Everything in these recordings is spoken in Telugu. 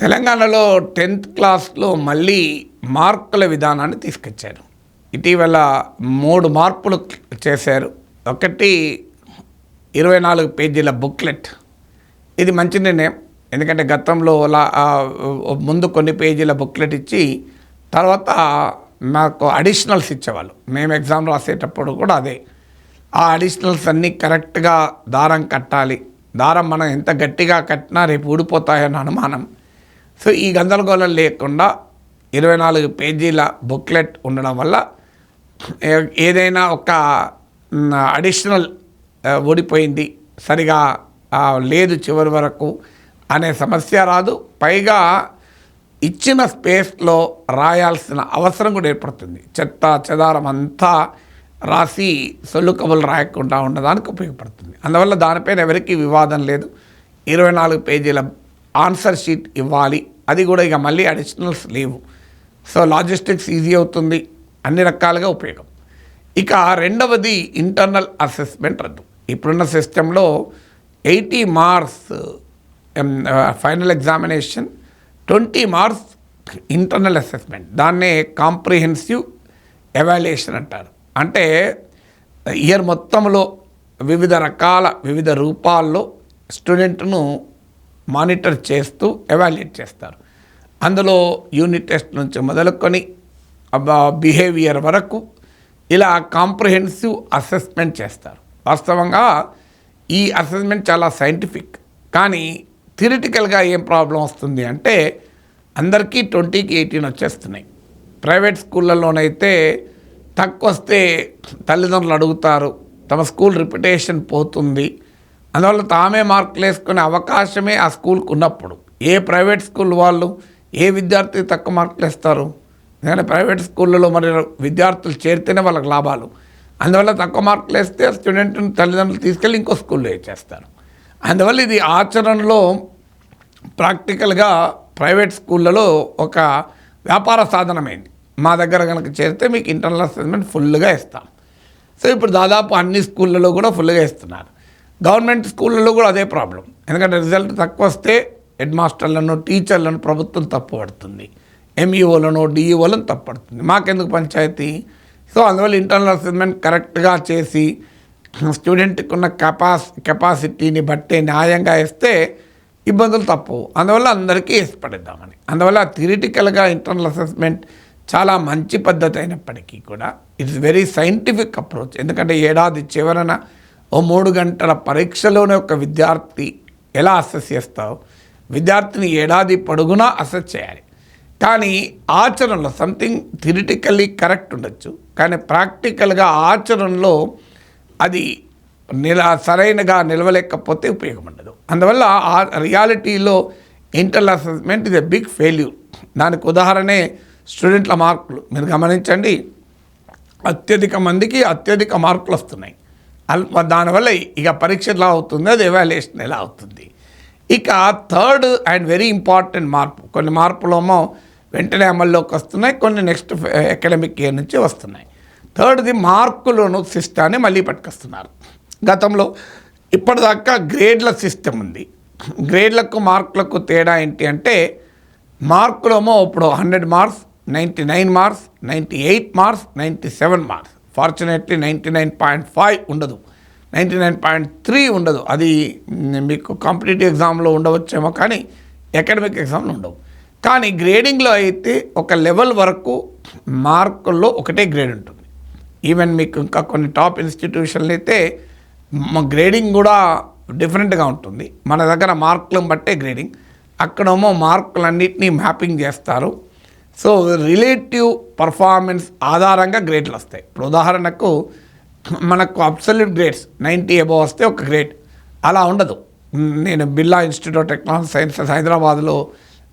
తెలంగాణలో 10th క్లాస్లో మళ్ళీ మార్కుల విధానాన్ని తీసుకొచ్చారు. ఇటీవల 3 మార్పులు చేశారు. ఒకటి 24 పేజీల బుక్లెట్. ఇది మంచి నిర్ణయం. ఎందుకంటే గతంలో ముందు కొన్ని పేజీల బుక్లెట్ ఇచ్చి తర్వాత మాకు అడిషనల్స్ ఇచ్చేవాళ్ళు. మేము ఎగ్జామ్ రాసేటప్పుడు కూడా అదే. ఆ అడిషనల్స్ అన్నీ కరెక్ట్గా దారం కట్టాలి. దారం మనం ఎంత గట్టిగా కట్టినా రేపు ఊడిపోతాయని అనుమానం. సో ఈ గందరగోళం లేకుండా 24 పేజీల బుక్లెట్ ఉండడం వల్ల ఏదైనా ఒక అడిషనల్ ఊడిపోయింది, సరిగా లేదు చివరి వరకు అనే సమస్య రాదు. పైగా ఇచ్చిన స్పేస్లో రాయాల్సిన అవసరం కూడా ఏర్పడుతుంది. చెత్త చెదారం అంతా రాసి సొల్లు కబులు రాయకుండా ఉండడానికి ఉపయోగపడుతుంది. అందువల్ల దానిపైన ఎవరికీ వివాదం లేదు. 24 పేజీల ఆన్సర్ షీట్ ఇవ్వాలి. అది కూడా ఇక మళ్ళీ అడిషనల్స్ లేవు. సో లాజిస్టిక్స్ ఈజీ అవుతుంది, అన్ని రకాలుగా ఉపయోగం. ఇక రెండవది ఇంటర్నల్ అసెస్మెంట్ రద్దు. ఇప్పుడున్న సిస్టంలో 80 marks final examination, 20 marks internal assessment. దాన్నే కాంప్రిహెన్సివ్ ఎవాల్యుయేషన్ అంటారు. అంటే ఇయర్ మొత్తంలో వివిధ రూపాల్లో స్టూడెంట్ను మానిటర్ చేస్తూ ఎవాల్యుయేట్ చేస్తారు. అందులో యూనిట్ టెస్ట్ నుంచి మొదలుకొని బిహేవియర్ వరకు ఇలా కాంప్రిహెన్సివ్ అసెస్మెంట్ చేస్తారు. వాస్తవంగా ఈ అసెస్మెంట్ చాలా సైంటిఫిక్. కానీ థియరిటికల్గా ఏం ప్రాబ్లం వస్తుంది అంటే అందరికీ 20కి 18 వచ్చేస్తున్నాయి. ప్రైవేట్ స్కూళ్ళలోనైతే తక్కువ వస్తే తల్లిదండ్రులు అడుగుతారు, తమ స్కూల్ రిప్యుటేషన్ పోతుంది. అందువల్ల తామే మార్కులు వేసుకునే అవకాశమే ఆ స్కూల్కి ఉన్నప్పుడు ఏ ప్రైవేట్ స్కూల్ వాళ్ళు ఏ విద్యార్థి తక్కువ మార్కులు వేస్తారు? ఎందుకంటే ప్రైవేట్ స్కూళ్ళలో మరి విద్యార్థులు చేరితేనే వాళ్ళకి లాభాలు. అందువల్ల తక్కువ మార్కులు వేస్తే స్టూడెంట్ని తల్లిదండ్రులు తీసుకెళ్ళి ఇంకో స్కూల్లో వేసేస్తారు. అందువల్ల ఇది ఆచరణలో ప్రాక్టికల్గా ప్రైవేట్ స్కూళ్ళలో ఒక వ్యాపార సాధనమైంది. మా దగ్గర కనుక చేరితే మీకు ఇంటర్నల్ అసెస్మెంట్ ఫుల్గా ఇస్తాం. సో ఇప్పుడు దాదాపు అన్ని స్కూళ్ళలో కూడా ఫుల్గా ఇస్తున్నారు. గవర్నమెంట్ స్కూళ్ళలో కూడా అదే ప్రాబ్లం. ఎందుకంటే రిజల్ట్ తక్కువ వస్తే హెడ్ మాస్టర్లను, టీచర్లను ప్రభుత్వం తప్పుపడుతుంది, ఎంఈఓలను, డిఈఓలను తప్పుపడుతుంది. మాకెందుకు పంచాయతీ? సో అందువల్ల ఇంటర్నల్ అసెస్మెంట్ కరెక్ట్గా చేసి స్టూడెంట్కి ఉన్న కెపాసిటీని బట్టే న్యాయంగా వేస్తే ఇబ్బందులు తప్పవు. అందువల్ల అందరికీ వేసి పడేద్దామని. అందువల్ల థియరిటికల్గా ఇంటర్నల్ అసెస్మెంట్ చాలా మంచి పద్ధతి అయినప్పటికీ కూడా ఇట్స్ వెరీ సైంటిఫిక్ అప్రోచ్. ఎందుకంటే ఏడాది చివరన ఓ 3 గంటల పరీక్షలోనే ఒక విద్యార్థి ఎలా అసెస్ చేస్తావు? విద్యార్థిని ఏడాది పొడుగునా అసెస్ చేయాలి. కానీ ఆచరణలో సంథింగ్ థియరిటికల్లీ కరెక్ట్ ఉండొచ్చు, కానీ ప్రాక్టికల్గా ఆచరణలో అది సరైనగా నిలవలేకపోతే ఉపయోగం ఉండదు. అందువల్ల ఆ రియాలిటీలో ఇంటర్నల్ అసెస్మెంట్ ఇది బిగ్ ఫెయిల్యూర్. దానికి ఉదాహరణే స్టూడెంట్ల మార్కులు. మీరు గమనించండి, అత్యధిక మందికి అత్యధిక మార్కులు వస్తున్నాయి. దానివల్ల ఇక పరీక్ష ఎలా అవుతుంది, అది ఎవాల్యుయేషన్ ఎలా అవుతుంది. ఇక థర్డ్ అండ్ వెరీ ఇంపార్టెంట్ మార్పు, కొన్ని మార్పులేమో వెంటనే అమల్లోకి వస్తున్నాయి, కొన్ని నెక్స్ట్ అకాడమిక్ ఇయర్ నుంచి వస్తున్నాయి. థర్డ్ది మార్కులను సిస్టాన్ని మళ్ళీ పట్టుకొస్తున్నారు. గతంలో ఇప్పటిదాకా గ్రేడ్ల సిస్టమ్ ఉంది. గ్రేడ్లకు మార్కులకు తేడా ఏంటి అంటే మార్కులేమో ఇప్పుడు 100 marks, 99 marks, 98 marks, 97 marks. Fortunately 99.5 ఉండదు, 99.3 ఉండదు. అది మీకు కాంపిటేటివ్ ఎగ్జామ్లో ఉండవచ్చేమో, కానీ అకాడమిక్ ఎగ్జామ్లో ఉండవు. కానీ గ్రేడింగ్లో అయితే ఒక లెవెల్ వరకు మార్కుల్లో ఒకటే గ్రేడ్ ఉంటుంది. ఈవెన్ మీకు ఇంకా కొన్ని టాప్ ఇన్స్టిట్యూషన్లు అయితే గ్రేడింగ్ కూడా డిఫరెంట్గా ఉంటుంది. మన దగ్గర మార్కులను బట్టే గ్రేడింగ్, అక్కడేమో మార్కులన్నింటినీ మ్యాపింగ్ చేస్తారు. సో రిలేటివ్ పర్ఫార్మెన్స్ ఆధారంగా గ్రేడ్లు వస్తాయి. ఇప్పుడు ఉదాహరణకు మనకు అబ్సల్యూట్ గ్రేడ్స్ 90 అబోవ్ వస్తే ఒక గ్రేడ్, అలా ఉండదు. నేను Birla institute of technology sciences హైదరాబాద్లో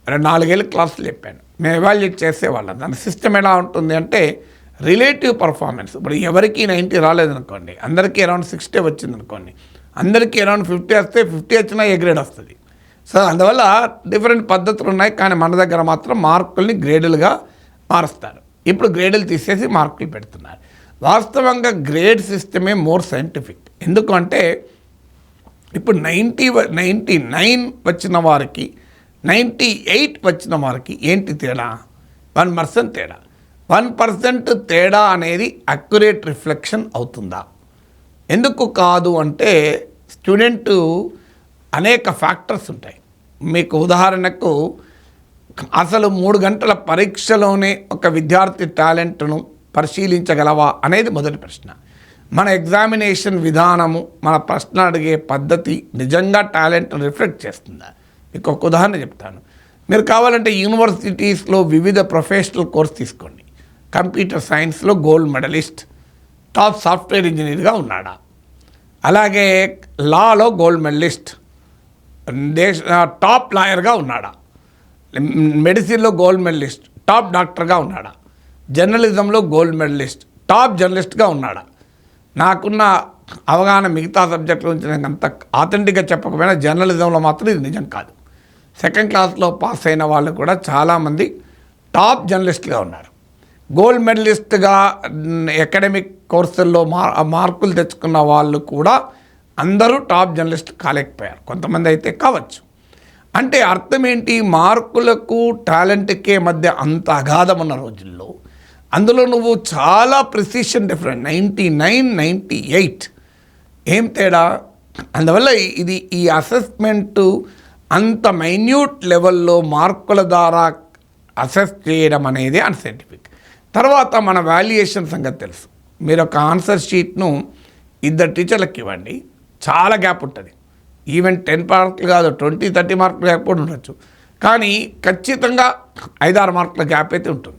4 ఏళ్ళు క్లాసులు చెప్పాను. మేము ఎవాల్యుయేట్ చేసేవాళ్ళం. దాని సిస్టమ్ ఎలా ఉంటుంది అంటే రిలేటివ్ పర్ఫార్మెన్స్. ఇప్పుడు ఎవరికి 90 రాలేదనుకోండి, అందరికీ అరౌండ్ 60 వచ్చిందనుకోండి, అందరికీ అరౌండ్ 50 వస్తే 50 వచ్చినా ఏ గ్రేడ్ వస్తుంది. సో అందువల్ల డిఫరెంట్ పద్ధతులు ఉన్నాయి. కానీ మన దగ్గర మాత్రం మార్కుల్ని గ్రేడులుగా మారుస్తారు. ఇప్పుడు గ్రేడులు తీసేసి మార్కులు పెడుతున్నారు. వాస్తవంగా గ్రేడ్ సిస్టమే మోర్ సైంటిఫిక్. ఎందుకంటే ఇప్పుడు 99 వచ్చిన వారికి 98 వచ్చిన వారికి ఏంటి తేడా? 1% తేడా. 1% తేడా అనేది అక్యురేట్ రిఫ్లెక్షన్ అవుతుందా? ఎందుకు కాదు అంటే స్టూడెంటు అనేక ఫ్యాక్టర్స్ ఉంటాయి. మీకు ఉదాహరణకు అసలు 3 గంటల పరీక్షలోనే ఒక విద్యార్థి టాలెంట్ను పరిశీలించగలవా అనేది మొదటి ప్రశ్న. మన ఎగ్జామినేషన్ విధానము, మన ప్రశ్న అడిగే పద్ధతి నిజంగా టాలెంట్ను రిఫ్లెక్ట్ చేస్తుందా? మీకు ఒక ఉదాహరణ చెప్తాను. మీరు కావాలంటే యూనివర్సిటీస్లో వివిధ ప్రొఫెషనల్ కోర్స్ తీసుకోండి. కంప్యూటర్ సైన్స్లో గోల్డ్ మెడలిస్ట్, టాప్ సాఫ్ట్వేర్ ఇంజనీర్గా ఉన్నాడా? అలాగే లాలో గోల్డ్ మెడలిస్ట్, టాప్ లాయర్గా ఉన్నాడా? మెడిసిన్లో గోల్డ్ మెడలిస్ట్, టాప్ డాక్టర్గా ఉన్నాడా? జర్నలిజంలో గోల్డ్ మెడలిస్ట్, టాప్ జర్నలిస్ట్గా ఉన్నాడా? నాకున్న అవగాహన మిగతా సబ్జెక్టుల నుంచి నేను అంత ఆథెంటిక్గా చెప్పకపోయినా జర్నలిజంలో మాత్రం ఇది నిజం కాదు. సెకండ్ క్లాస్లో పాస్ అయిన వాళ్ళు కూడా చాలామంది టాప్ జర్నలిస్ట్గా ఉన్నారు. గోల్డ్ మెడలిస్ట్గా అకాడమిక్ కోర్సుల్లో మార్కులు తెచ్చుకున్న వాళ్ళు కూడా అందరూ టాప్ జర్నలిస్ట్ కాలేకపోయారు. కొంతమంది అయితే కావచ్చు. అంటే అర్థం ఏంటి? మార్కులకు టాలెంట్కే మధ్య అంత అగాధం ఉన్న రోజుల్లో అందులో నువ్వు చాలా ప్రిసిషన్ డిఫరెంట్ 99, 98 ఏం తేడా? అందువల్ల ఈ అసెస్మెంటు అంత మైన్యూట్ లెవెల్లో మార్కుల ద్వారా అసెస్ చేయడం అనేది అన్సైంటిఫిక్. తర్వాత మన వాల్యుయేషన్ సంగతి తెలుసు. మీరు ఒక ఆన్సర్ షీట్ను 2 టీచర్లకు ఇవ్వండి, చాలా గ్యాప్ ఉంటుంది. ఈవెన్ 10 మార్కులు కాదు, 20, 30 మార్కులు గ్యాప్ కూడా ఉండొచ్చు. కానీ ఖచ్చితంగా 5-6 మార్కుల గ్యాప్ అయితే ఉంటుంది.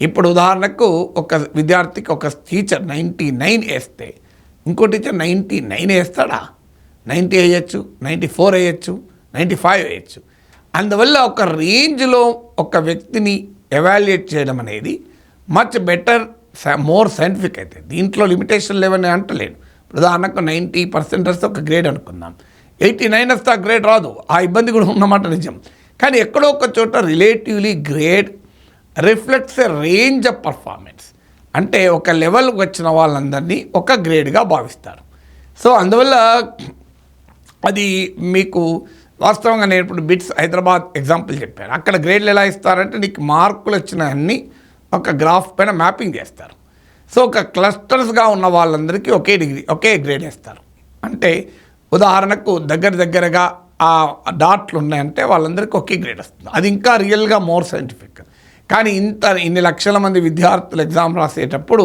ఇప్పుడు ఉదాహరణకు ఒక విద్యార్థికి ఒక టీచర్ 99 వేస్తే ఇంకో టీచర్ 99 వేస్తాడా? 90 వేయచ్చు, 94 వేయచ్చు, 95 వేయచ్చు. అందువల్ల ఒక రేంజ్లో ఒక వ్యక్తిని ఎవాల్యుయేట్ చేయడం అనేది మచ్ బెటర్, మోర్ సైంటిఫిక్ అయితే. దీంట్లో లిమిటేషన్ లేవని అంటలేను. ఉదాహరణకు 90% వస్తే ఒక గ్రేడ్ అనుకుందాం, 89 వస్తే ఆ గ్రేడ్ రాదు. ఆ ఇబ్బంది కూడా ఉన్నమాట నిజం. కానీ ఎక్కడో ఒక చోట relatively grade reflects a range of performance. అంటే ఒక లెవెల్కి వచ్చిన వాళ్ళందరినీ ఒక గ్రేడ్గా భావిస్తారు. సో అందువల్ల అది మీకు వాస్తవంగా నేను ఇప్పుడు బిట్స్ హైదరాబాద్ ఎగ్జాంపుల్ చెప్పాను. అక్కడ గ్రేడ్లు ఎలా ఇస్తారంటే నీకు మార్కులు వచ్చిన అన్నీ ఒక గ్రాఫ్ పైన మ్యాపింగ్ చేస్తారు. సో ఒక క్లస్టర్స్గా ఉన్న వాళ్ళందరికీ ఒకే గ్రేడ్ ఇస్తారు. అంటే ఉదాహరణకు దగ్గరగా ఆ డాట్లు ఉన్నాయంటే వాళ్ళందరికీ ఒకే గ్రేడ్ వస్తుంది. అది ఇంకా రియల్గా మోర్ సైంటిఫిక్. కానీ ఇన్ని లక్షల మంది విద్యార్థులు ఎగ్జామ్ రాసేటప్పుడు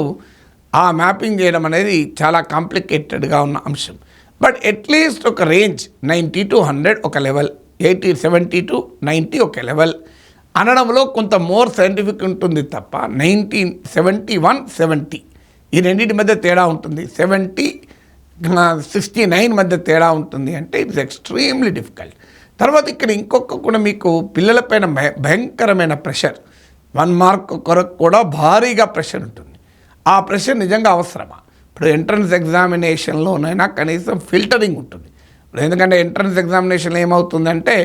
ఆ మ్యాపింగ్ చేయడం అనేది చాలా కాంప్లికేటెడ్గా ఉన్న అంశం. బట్ అట్లీస్ట్ ఒక రేంజ్ 90 to 100 ఒక లెవెల్, 70 to 90 ఒక లెవెల్ అనడంలో కొంత మోర్ సైంటిఫిక్ ఉంటుంది తప్ప 71, 70 ఈ రెండింటి మధ్య తేడా ఉంటుంది. 70, 69 మధ్య తేడా ఉంటుంది అంటే ఇట్స్ ఎక్స్ట్రీమ్లీ డిఫికల్ట్. తర్వాత ఇక్కడ ఇంకొక కూడా మీకు పిల్లలపైన భయంకరమైన ప్రెషర్, 1 మార్క్ కొరకు కూడా భారీగా ప్రెషర్ ఉంటుంది. ఆ ప్రెషర్ నిజంగా అవసరమా? ఇప్పుడు ఎంట్రన్స్ ఎగ్జామినేషన్లోనైనా కనీసం ఫిల్టరింగ్ ఉంటుంది. ఇప్పుడు ఎందుకంటే ఎంట్రన్స్ ఎగ్జామినేషన్లో ఏమవుతుందంటే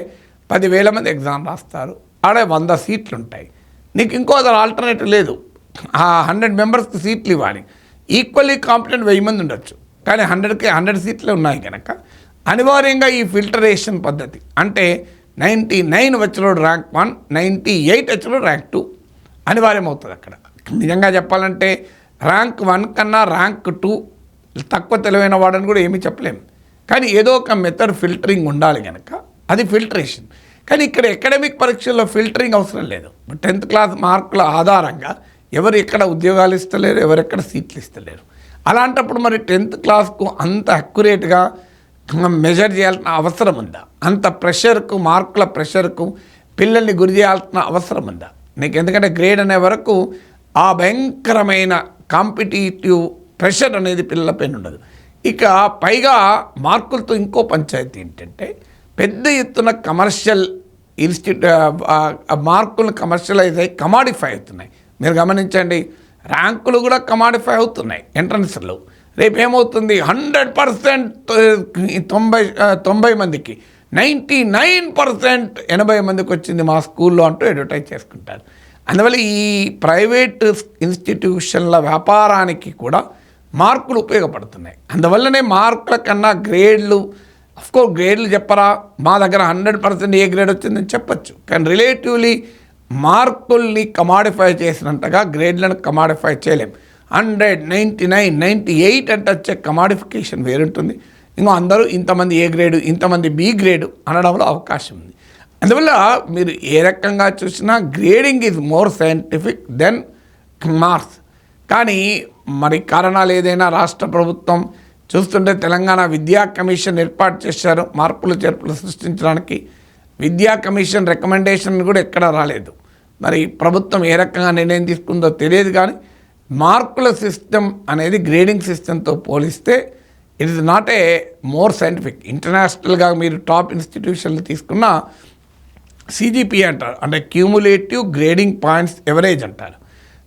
10,000 మంది ఎగ్జామ్ రాస్తారు, ఆడే 100 సీట్లు ఉంటాయి. నీకు ఇంకో ఆల్టర్నేటివ్ లేదు. ఆ 100 మెంబర్స్కి సీట్లు ఇవ్వాలి. ఈక్వల్లీ కాంపిటెంట్ 1000 మంది ఉండొచ్చు, కానీ 100కి 100 సీట్లే ఉన్నాయి కనుక అనివార్యంగా ఈ ఫిల్టరేషన్ పద్ధతి అంటే 99 వచ్చినోడు ర్యాంక్ 1, 98 వచ్చినోడు ర్యాంక్ 2 అనివార్యం అవుతుంది. అక్కడ నిజంగా చెప్పాలంటే ర్యాంక్ 1 కన్నా ర్యాంక్ 2 తక్కువ తెలివైన వాడని కూడా ఏమీ చెప్పలేము. కానీ ఏదో ఒక మెథడ్ ఫిల్టరింగ్ ఉండాలి కనుక అది ఫిల్టరేషన్. కానీ ఇక్కడ అకాడమిక్ పరీక్షల్లో ఫిల్టరింగ్ అవసరం లేదు. 10th క్లాస్ మార్కుల ఆధారంగా ఎవరు ఎక్కడ ఉద్యోగాలు ఇస్తలేరు, ఎవరెక్కడ సీట్లు ఇస్తలేరు. అలాంటప్పుడు మరి 10th క్లాస్కు అంత అక్యురేట్గా మెజర్ చేయాల్సిన అవసరం ఉందా? అంత ప్రెషర్కు, మార్కుల ప్రెషర్కు పిల్లల్ని గురి చేయాల్సిన అవసరం ఉందా నీకు? ఎందుకంటే గ్రేడ్ అనే వరకు ఆ భయంకరమైన కాంపిటీటివ్ ప్రెషర్ అనేది పిల్లలపైన ఉండదు. ఇక పైగా మార్కులతో ఇంకో పంచాయతీ ఏంటంటే పెద్ద ఎత్తున కమర్షియల్ మార్కులు కమర్షియలైజ్ అయ్యి కమాడిఫై అవుతున్నాయి. మీరు గమనించండి, ర్యాంకులు కూడా కమాడిఫై అవుతున్నాయి ఎంట్రన్స్లో. రేపు ఏమవుతుంది, 100% 90 మందికి 99% 80 మందికి వచ్చింది మా స్కూల్లో అంటూ అడ్వర్టైజ్ చేసుకుంటారు. అందువల్ల ఈ ప్రైవేట్ ఇన్స్టిట్యూషన్ల వ్యాపారానికి కూడా మార్కులు ఉపయోగపడుతున్నాయి. అందువల్లనే మార్కుల కన్నా గ్రేడ్లు అఫ్కోర్స్ గ్రేడ్లు చెప్పరా, మా దగ్గర 100% ఏ గ్రేడ్ వచ్చిందని చెప్పచ్చు. కానీ రిలేటివ్లీ మార్కుల్ని కమాడిఫై చేసినంతగా గ్రేడ్లను కమాడిఫై చేయలేం. 100, 99, 98 అంటే వచ్చే కమాడిఫికేషన్ వేరుంటుంది. ఇంకో అందరూ ఇంతమంది ఏ గ్రేడు, ఇంతమంది బి గ్రేడు అనడంలో అవకాశం ఉంది. అందువల్ల మీరు ఏ రకంగా చూసినా grading is more scientific than marks. కానీ మరి కారణాలు ఏదైనా రాష్ట్ర ప్రభుత్వం చూస్తుంటే తెలంగాణ విద్యా కమిషన్ ఏర్పాటు చేశారు మార్పులు చేర్పులు సృష్టించడానికి. విద్యా కమిషన్ రికమెండేషన్ కూడా ఎక్కడా రాలేదు. మరి ప్రభుత్వం ఏ రకంగా నిర్ణయం తీసుకుందో తెలియదు. కానీ మార్కుల సిస్టమ్ అనేది గ్రేడింగ్ సిస్టంతో పోలిస్తే it is not a more scientific. ఇంటర్నేషనల్గా మీరు టాప్ ఇన్స్టిట్యూషన్లు తీసుకున్న సిజిపిఏ అంటారు, అంటే క్యూములేటివ్ గ్రేడింగ్ పాయింట్స్ ఎవరేజ్ అంటారు.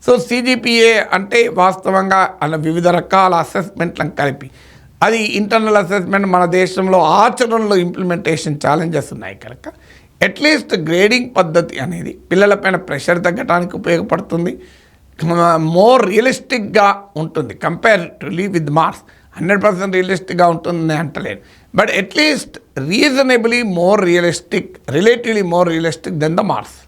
సో సిజిపిఏ అంటే వాస్తవంగా అలా వివిధ రకాల అసెస్మెంట్లను కలిపి అది ఇంటర్నల్ అసెస్మెంట్. మన దేశంలో ఆచరణలో ఇంప్లిమెంటేషన్ ఛాలెంజెస్ ఉన్నాయి కనుక అట్లీస్ట్ గ్రేడింగ్ పద్ధతి అనేది పిల్లలపైన ప్రెషర్ తగ్గడానికి ఉపయోగపడుతుంది. మోర్ రియలిస్టిక్గా ఉంటుంది కంపేరిటివ్లీ విత్ మార్క్స్. 100% రియలిస్టిక్గా ఉంటుందని అంటలేదు, but at least reasonably more realistic, relatively more realistic than the marks.